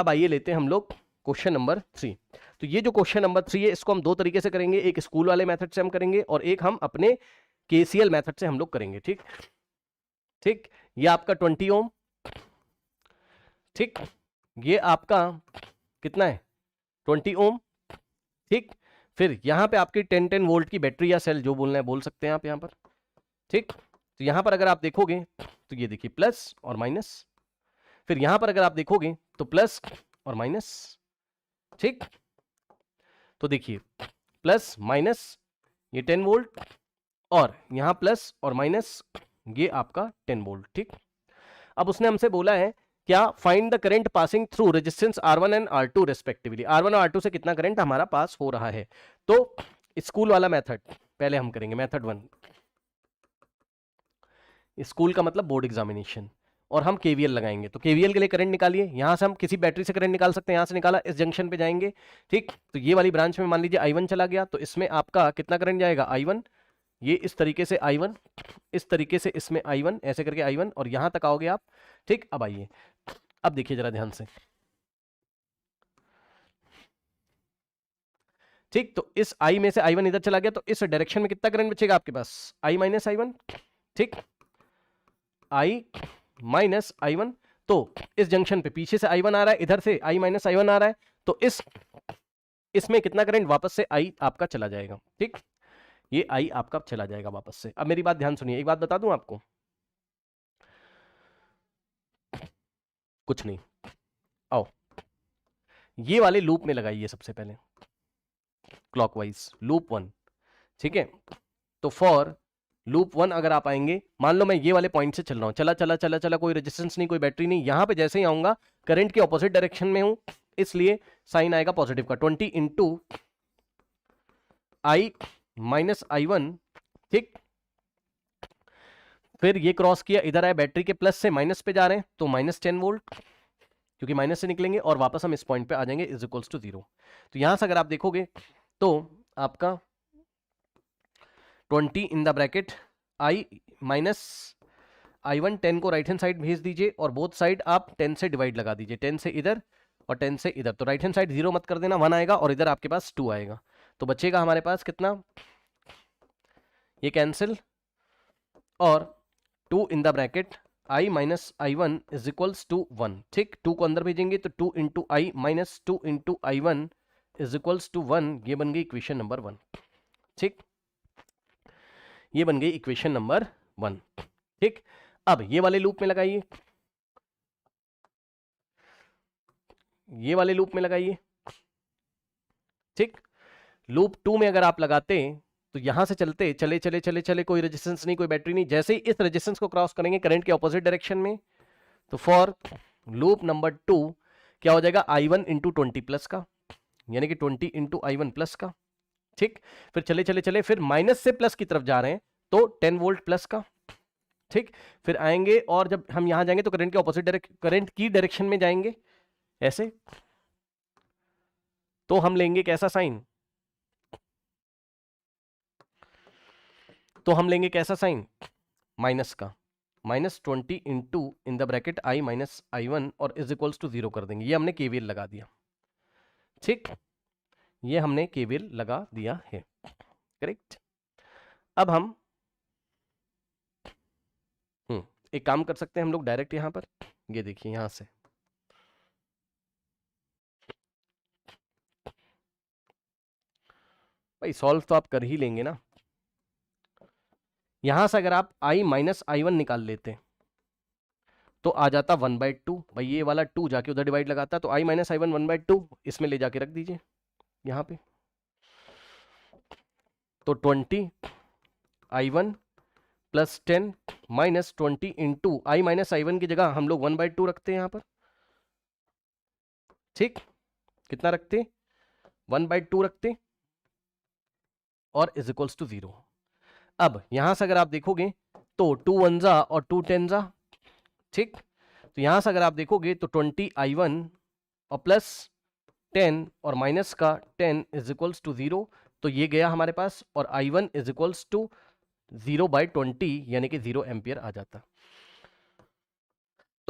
अब आइए लेते हैं हम लोग क्वेश्चन नंबर 3। तो ये जो क्वेश्चन नंबर 3 है इसको हम दो तरीके से करेंगे, एक स्कूल वाले मेथड से हम करेंगे और एक हम अपने केसीएल मेथड से हम लोग करेंगे। ठीक ठीक, ये आपका 20 ओम, ठीक, ये आपका कितना है 20 ओम, ठीक। फिर यहां पे आपकी 10 वोल्ट की बैटरी या सेल जो बोलना है बोल सकते हैं आप यहां पर, ठीक। तो यहां पर अगर आप देखोगे तो ये देखिए प्लस और माइनस, फिर यहां पर अगर आप देखोगे तो प्लस और माइनस, ठीक। तो देखिए प्लस माइनस ये 10 वोल्ट और यहां प्लस और माइनस ये आपका 10 वोल्ट, ठीक। अब उसने हमसे बोला है क्या, find the current passing through resistance R1 and R2 respectively, R1 और R2 से कितना करंट हमारा पास हो रहा है। तो स्कूल वाला मेथड पहले हम करेंगे, मेथड 1, स्कूल का मतलब बोर्ड एग्जामिनेशन, और हम केवीएल लगाएंगे। तो केवीएल के लिए करंट निकालिए, यहां से हम किसी बैटरी से करंट निकाल सकते हैं, यहां से निकाला, इस जंक्शन पे जाएंगे, ठीक। तो ये वाली ब्रांच में मान लीजिए I1 चला गया, तो इसमें आपका कितना करंट जाएगा I1, ये इस तरीके से I1, इस तरीके से इसमें I1, ऐसे करके I1 और यहां तक आओगे आप, ठीक। अब आइए, अब देखिए जरा ध्यान से, ठीक। तो इस I में से I1 इधर चला गया, तो इस डायरेक्शन में कितना करंट बचेगा आपके पास, I माइनस I1, ठीक, I माइनस I1। तो इस जंक्शन पे पीछे से I1 आ रहा है, इधर से I माइनस I1 आ रहा है, तो इसमें कितना करंट वापस से I आपका चला जाएगा, ठीक। ये I आपका चला जाएगा वापस से। अब मेरी बात ध्यान सुनिए, एक बात बता दूं आपको, कुछ नहीं, आओ ये वाले लूप में लगाइए सबसे पहले, क्लॉकवाइज लूप 1, ठीक है। तो फॉर लूप 1 अगर आप आएंगे, मान लो मैं ये वाले पॉइंट से चल रहा हूं, चला चला चला चला, कोई रेजिस्टेंस नहीं, कोई बैटरी नहीं, यहां पे जैसे ही आऊंगा करंट के ऑपोजिट डायरेक्शन में हूं, इसलिए साइन आएगा पॉजिटिव का, 20 इंटू I माइनस I1, ठीक। फिर ये क्रॉस किया, इधर आए, बैटरी के प्लस से माइनस पे जा रहे हैं, तो माइनस 10 वोल्ट, क्योंकि माइनस से निकलेंगे और वापस हम इस पॉइंट पे आ जाएंगे, इज इक्वल्स टू 0। तो यहां से अगर आप देखोगे तो आपका 20 इन the bracket I minus I1, 10 को राइट हैंड साइड भेज दीजिए और बोथ साइड आप 10 से डिवाइड लगा दीजिए, 10 से इधर और 10 से इधर, तो राइट हैंड साइड 0 मत कर देना, 1 आएगा और इधर आपके पास 2 आएगा, तो बचेगा हमारे पास कितना, ये कैंसिल और 2 in the bracket I minus I1 is equals to 1, ठीक। 2 को अंदर भेजेंगे तो 2 into I minus 2 into I1 is equals to 1, ये बन गई इक्वेशन नंबर 1, ठीक, ये बन गई इक्वेशन नंबर 1, ठीक। अब ये वाले लूप में लगाइए, ये वाले लूप में लगाइए, ठीक। लूप 2 में अगर आप लगाते तो यहां से चलते चले चले चले चले, कोई रेजिस्टेंस नहीं, कोई बैटरी नहीं, जैसे ही इस रेजिस्टेंस को क्रॉस करेंगे करंट के ऑपोजिट डायरेक्शन में, तो फॉर लूप नंबर 2 क्या हो जाएगा, I1 इंटू 20 प्लस का, यानी कि 20 इंटू I1 प्लस का, ठीक। फिर चले चले चले, फिर माइनस से प्लस की तरफ जा रहे हैं, तो 10 वोल्ट प्लस का, ठीक। फिर आएंगे और जब हम यहां जाएंगे तो करंट के ऑपोजिट करंट की डायरेक्शन में जाएंगे ऐसे, तो हम लेंगे कैसा साइन, तो हम लेंगे कैसा साइन, माइनस का, minus 20 into in the bracket I minus I1 और इज इक्वल्स टू 0 कर देंगे, ये हमने केवीएल लगा दिया, ठीक, ये हमने केवीएल लगा दिया है, करेक्ट। अब हम एक काम कर सकते हैं हम लोग डायरेक्ट यहां पर, ये देखिए यहां से भाई सॉल्व तो आप कर ही लेंगे ना, यहां से अगर आप I माइनस I1 निकाल लेते तो आ जाता 1/2, भाई ये वाला 2 जाके उधर डिवाइड लगाता, तो I माइनस I1 1/2 इसमें ले जाके रख दीजिए यहां पे, तो 20 I1 plus 10 minus 20 into I minus I1 की जगह हम लोग 1/2 रखते हैं यहां पर, ठीक, कितना रखते, 1/2 रखते और इज इक्वल्स टू 0। अब यहां से अगर आप देखोगे तो 2 1 और 2 10, ठीक। तो यहां से अगर आप देखोगे तो 20 I1 और प्लस 10 और माइनस का 10 इज इक्वल्स टू 0, तो ये गया हमारे पास और I1 इज इक्वल्स टू 0/20 यानी कि 0 एम्पियर आ जाता।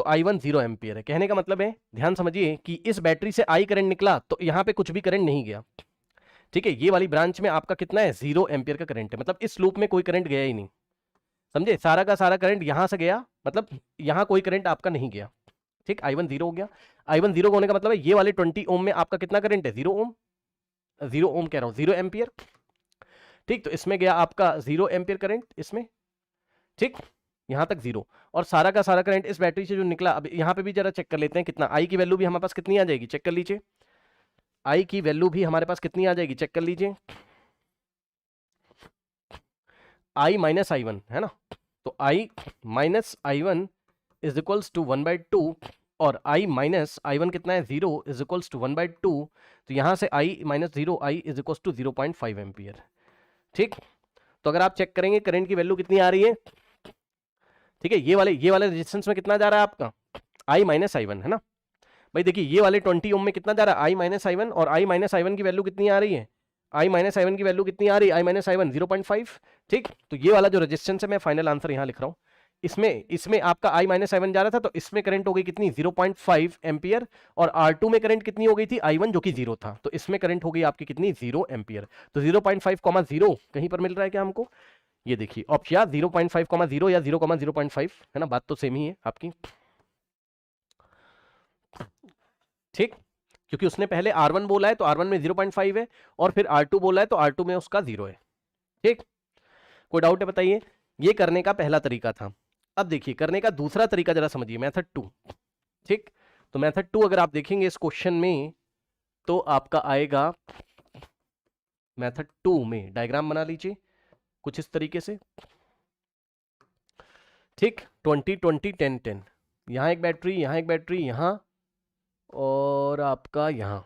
तो I1 0 एम्पियर है। कहने का मतलब है, ध्यान समझिए कि इस बैटरी से I करंट निकला तो यहां पे कुछ भी करंट नहीं गया, ठीक है। ये वाली ब्रांच में आपका कितना है, 0 एम्पियर का करंट है, मतलब इस लूप में कोई करंट गया ही नहीं, समझे। सारा का सारा करंट यहां से गया, मतलब यहां कोई करंट आपका नहीं गया, ठीक। I1 0 हो गया। I1 0 होने का मतलब है ये वाले 20 ओम में आपका कितना करंट है, 0 ओम, 0 ओम कह रहा हूं, 0 एम्पियर, ठीक। तो इसमें गया आपका 0 एम्पियर करंट इसमें, ठीक, यहां तक 0। और सारा का सारा करंट इस बैटरी से जो निकला, अब यहां पे भी जरा चेक कर लेते हैं कितना, आई की वैल्यू भी हमारे पास कितनी आ जाएगी, चेक कर लीजिए। आई की वैल्यू भी हमारे पास कितनी आ जाएगी, चेक कर लीजिए। आई माइनस I1 है ना, तो I minus I1 is equals to 1/2, और आई माइनस I1 कितना है, 0 इज इक्वल्स टू 1/2। तो यहां से I minus 0, I is equals to 0.5 ampere, ठीक। तो अगर आप चेक करेंगे करंट की वैल्यू कितनी आ रही है, ठीक है, ये वाले रेजिस्टेंस में कितना जा रहा है आपका, आई माइनस I1 है ना भाई। देखिए ये वाले 20 ओम में कितना जा रहा है, आई माइनस I1, और आई माइनस I1 की वैल्यू कितनी आ रही है, आई माइनस I1 की वैल्यू कितनी आ रही है, आई माइनस I1 0.5, ठीक। तो ये वाला जो रेजिस्टेंस है, मैं फाइनल आंसर यहां लिख रहा हूं, इसमें आपका आई माइनस I1 जा रहा था, तो इसमें करंट हो गई कितनी, 0.5 एम्पियर, और R2 में करंट कितनी हो गई थी, I1 जो कि 0 था, तो इसमें करंट हो गई आपकी कितनी, 0 एम्पियर। तो 0.5, 0 कहीं पर मिल रहा है क्या हमको, ये देखिए ऑप्शन, या 0.5, 0 या 0,0.5 है ना, बात तो सेम ही है आपकी, ठीक। क्योंकि उसने पहले R1 बोला है तो R1 में 0.5 है, और फिर R2 बोला है तो R2 में उसका 0 है, ठीक। कोई डाउट है बताइए। ये करने का पहला तरीका था। अब देखिए करने का दूसरा तरीका जरा समझिए, मेथड 2, ठीक। तो मेथड 2 अगर आप देखेंगे इस क्वेश्चन में, तो आपका आएगा मेथड 2 में, डायग्राम बना लीजिए कुछ इस तरीके से, ठीक। 20 20 10 10, यहां एक बैटरी, यहां एक बैटरी, यहां, और आपका यहां,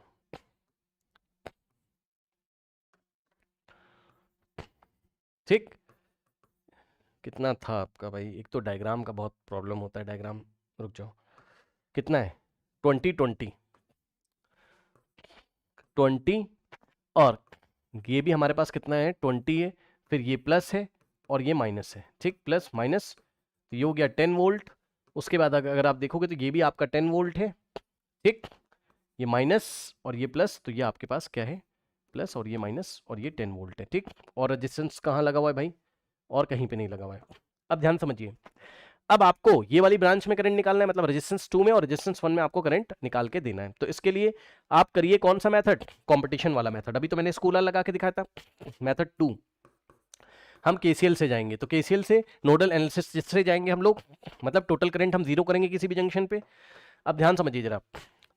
ठीक। कितना था आपका भाई, एक तो डायग्राम का बहुत प्रॉब्लम होता है, डायग्राम, रुक जाओ, कितना है, 20 20 20, और ये भी हमारे पास कितना है, 20 है, फिर ये प्लस है और ये माइनस है, ठीक। प्लस माइनस, तो ये हो गया 10 वोल्ट। उसके बाद अगर आप देखोगे तो ये भी आपका 10 वोल्ट है, ठीक। ये माइनस और ये प्लस, तो ये आपके पास क्या है, प्लस, और ये माइनस, और ये 10 वोल्ट है, ठीक। और रेजिस्टेंस कहाँ लगा हुआ है भाई, और कहीं पे नहीं लगा हुआ है। अब ध्यान समझिए, अब आपको ये वाली ब्रांच में करंट निकालना है, मतलब रेजिस्टेंस 2 में और रेजिस्टेंस 1 में आपको करंट निकाल के देना है। तो इसके लिए आप करिए कौन सा मेथड, कंपटीशन वाला मेथड। अभी तो मैंने स्कूलर लगा के दिखाया था। मेथड 2 हम केसीएल से जाएंगे, तो केसीएल से नोडल एनालिसिस जिससे जाएंगे हम लोग, मतलब टोटल करंट हम जीरो करेंगे किसी भी जंक्शन पे। अब ध्यान समझिए जरा,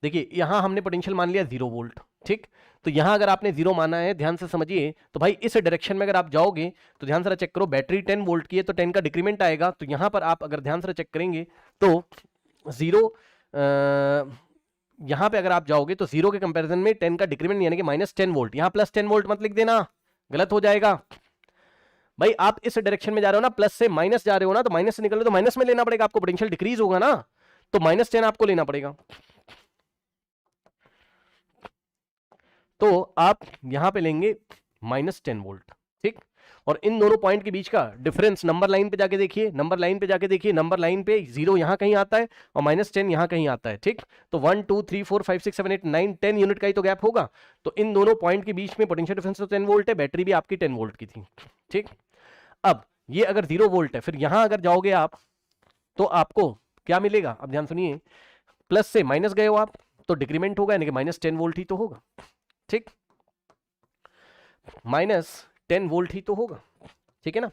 देखिए यहां हमने पोटेंशियल मान लिया 0 वोल्ट, ठीक। तो यहां अगर आपने 0 माना है, ध्यान से समझिए, तो भाई इस डायरेक्शन में अगर आप जाओगे तो ध्यान से चेक करो, बैटरी 10 वोल्ट की है तो 10 का डिक्रीमेंट आएगा। तो यहां पर आप अगर ध्यान से चेक करेंगे तो 0, यहां पे अगर आप जाओगे तो 0 के कंपैरिजन में 10 का डिक्रीमेंट यानी कि -10 वोल्ट, यहां +10 वोल्ट मत लिख देना, गलत हो जाएगा भाई। आप इस डायरेक्शन में जा रहे हो ना, प्लस से माइनस जा रहे हो ना, तो माइनस से निकल रहे तो माइनस में लेना पड़ेगा आपको, पोटेंशियल डिक्रीज होगा ना, तो -10 आपको लेना पड़ेगा। तो आप यहां पे लेंगे -10 वोल्ट, ठीक। और इन दोनों पॉइंट के बीच का डिफरेंस नंबर लाइन पे जाके देखिए, नंबर लाइन पे जाके देखिए, नंबर लाइन पे 0 यहां कहीं आता है और -10 यहां कहीं आता है, ठीक। तो 1 2 3 4 5 6 7 8 9 10 यूनिट का ही तो गैप होगा। तो इन दोनों पॉइंट के बीच में पोटेंशियल डिफरेंस तो 10 वोल्ट है, बैटरी भी आपकी 10 वोल्ट की थी, ठीक। अब ये अगर 0 वोल्ट है, फिर यहां अगर जाओगे आप तो आपको क्या मिलेगा, अब ध्यान सुनिए, प्लस से माइनस गए हो आप तो डिक्रीमेंट होगा, यानी कि -10 वोल्ट ही तो होगा, ठीक। -10 वोल्ट ही तो होगा, ठीक है ना।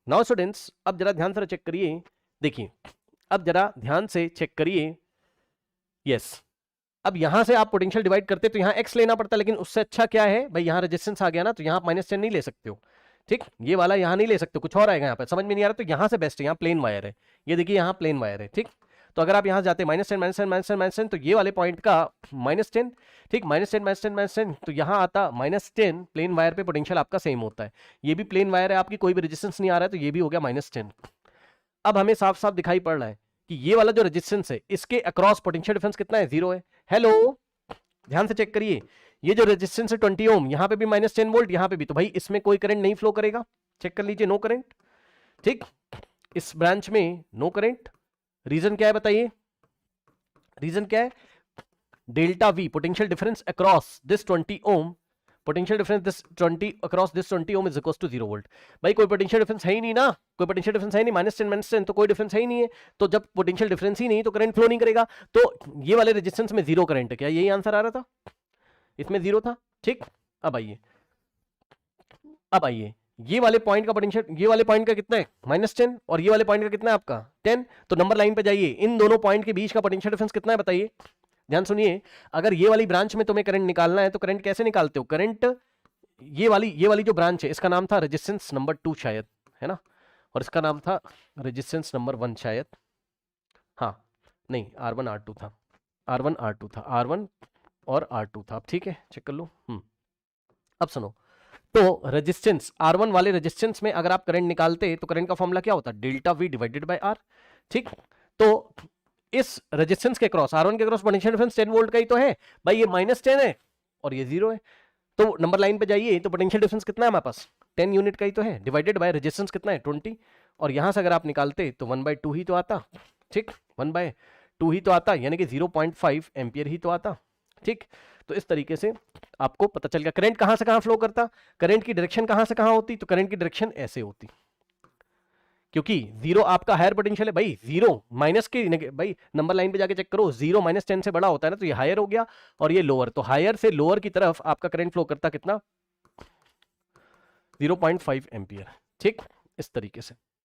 नाउ स्टूडेंट्स, अब जरा ध्यान से चेक करिए, देखिए अब जरा ध्यान से चेक करिए, यस। अब यहां से आप पोटेंशियल डिवाइड करते तो यहां x लेना पड़ता, लेकिन उससे अच्छा क्या है भाई, यहां रेजिस्टेंस आ गया ना, तो यहां -10 नहीं ले सकते हो, ठीक। ये वाला यहां नहीं ले सकते, कुछ और आएगा, यहां पर समझ में नहीं आ रहा, तो यहां से बेस्ट है, यहां प्लेन वायर है, ये देखिए यहां प्लेन वायर है, ठीक। तो अगर आप यहां जाते -10 तो ये वाले पॉइंट का -10, ठीक, -10 तो यहां आता -10, प्लेन वायर पे पोटेंशियल आपका सेम होता है, ये भी प्लेन वायर है आपकी, कोई भी रेजिस्टेंस नहीं आ रहा है, तो ये भी हो गया -10। अब हमें साफ साफ दिखाई पड़ रहा है कि ये वाला जो रेजिस्टेंस है इसके अक्रॉस पोटेंशियल डिफरेंस कितना है, 0 है। हेलो, ध्यान से चेक करिए, ये जो रेजिस्टेंस है 20 ओम, यहां पे भी -10 वोल्ट, यहां पे भी, तो भाई इसमें कोई करंट नहीं फ्लो करेगा, चेक कर लीजिए, नो करंट, ठीक। इस ब्रांच में नो करंट, रीजन क्या है बताइए, रीजन क्या है, delta V potential difference across this 20 ohm, potential difference this 20 across this 20 ohm is equal to 0 volt. भाई कोई पोटेंशियल डिफरेंस है ही नहीं ना, कोई पोटेंशियल डिफरेंस है नहीं, -10 तो कोई डिफरेंस है ही नहीं है, तो जब पोटेंशियल डिफरेंस ही नहीं तो करंट फ्लो नहीं करेगा, तो ये वाले रेजिस्टेंस में जीरो करंट है, क्या यही आंसर आ रहा था, इसमें जीरो था, ठीक। अब आइए, अब आइए, ये वाले पॉइंट का पोटेंशियल, ये वाले पॉइंट का कितना है -10 और ये वाले पॉइंट का कितना है आपका 10, तो नंबर लाइन पे जाइए, इन दोनों पॉइंट के बीच का पोटेंशियल डिफरेंस कितना है बताइए, ध्यान सुनिए। अगर ये वाली ब्रांच में तुम्हें करंट निकालना है तो करंट कैसे निकालते हो, करंट ये वाली जो ब्रांच है इसका नाम था रेजिस्टेंस नंबर 2 शायद, है ना, और इसका नाम था रेजिस्टेंस नंबर 1 शायद, हाँ नहीं R1 R2 था, R1 R2 था, R1 और R2 था, ठीक है चेक कर लो। अब सुनो, तो रेजिस्टेंस R1 वाले रेजिस्टेंस में अगर आप करंट निकालते तो करंट का फॉर्मूला क्या होता, delta V divided by R, ठीक। तो इस रेजिस्टेंस के क्रॉस R1 के क्रॉस पोटेंशियल डिफरेंस 10 वोल्ट का ही तो है भाई, ये -10 है और ये 0 है, तो नंबर लाइन पे जाइए, तो पोटेंशियल डिफरेंस कितना है हमारे पास 10 यूनिट का ही तो है, डिवाइडेड बाय रेजिस्टेंस कितना है 20, और यहां से अगर आप निकालते तो 1/2 ही तो आता, ठीक, 1/2 ही तो आता, यानी कि 0.5 एम्पियर ही तो आता, ठीक। तो इस तरीके से आपको पता चल गया करंट कहां से कहां फ्लो करता, करंट की डायरेक्शन कहां से कहां होती, तो करंट की डायरेक्शन ऐसे होती, क्योंकि जीरो आपका हायर पोटेंशियल है भाई, जीरो माइनस के भाई नंबर लाइन पे जाके चेक करो, 0 -10 से बड़ा होता है ना, तो ये हायर हो गया और ये लोअर, तो हायर से लोअर की तरफ आपका करंट फ्लो करता कितना 0.5 एम्पियर, ठीक, इस तरीके से।